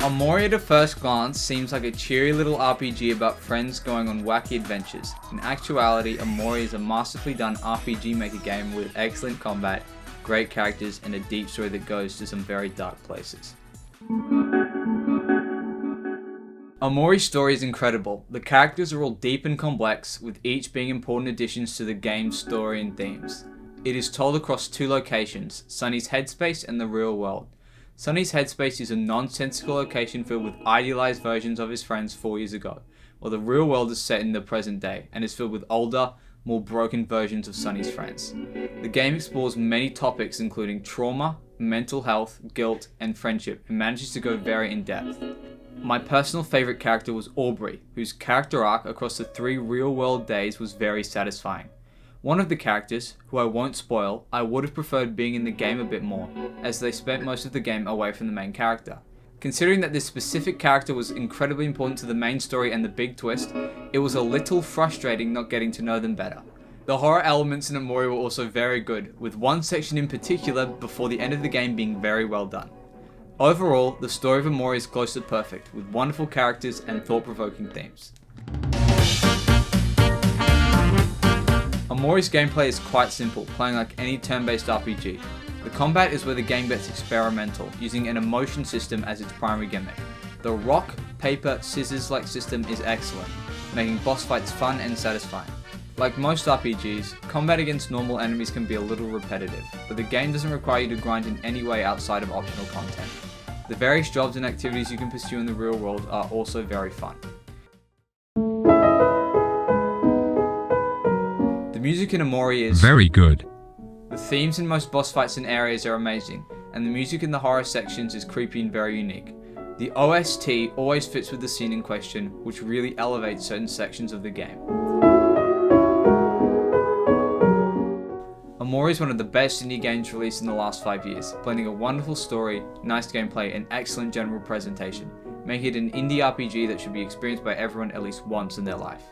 OMORI at a first glance seems like a cheery little RPG about friends going on wacky adventures. In actuality, OMORI is a masterfully done RPG maker game with excellent combat, great characters, and a deep story that goes to some very dark places. OMORI's story is incredible. The characters are all deep and complex, with each being important additions to the game's story and themes. It is told across two locations, Sunny's headspace and the real world. Sunny's headspace is a nonsensical location filled with idealized versions of his friends 4 years ago, while the real world is set in the present day and is filled with older, more broken versions of Sunny's friends. The game explores many topics including trauma, mental health, guilt, and friendship, and manages to go very in depth. My personal favourite character was Aubrey, whose character arc across the 3 real-world days was very satisfying. One of the characters, who I won't spoil, I would have preferred being in the game a bit more, as they spent most of the game away from the main character. Considering that this specific character was incredibly important to the main story and the big twist, it was a little frustrating not getting to know them better. The horror elements in OMORI were also very good, with one section in particular before the end of the game being very well done. Overall, the story of OMORI is close to perfect, with wonderful characters and thought-provoking themes. OMORI's gameplay is quite simple, playing like any turn-based RPG. The combat is where the game gets experimental, using an emotion system as its primary gimmick. The rock, paper, scissors-like system is excellent, making boss fights fun and satisfying. Like most RPGs, combat against normal enemies can be a little repetitive, but the game doesn't require you to grind in any way outside of optional content. The various jobs and activities you can pursue in the real world are also very fun. The music in OMORI is very good. The themes in most boss fights and areas are amazing, and the music in the horror sections is creepy and very unique. The OST always fits with the scene in question, which really elevates certain sections of the game. OMORI is one of the best indie games released in the last 5 years, blending a wonderful story, nice gameplay, and excellent general presentation, making it an indie RPG that should be experienced by everyone at least once in their life.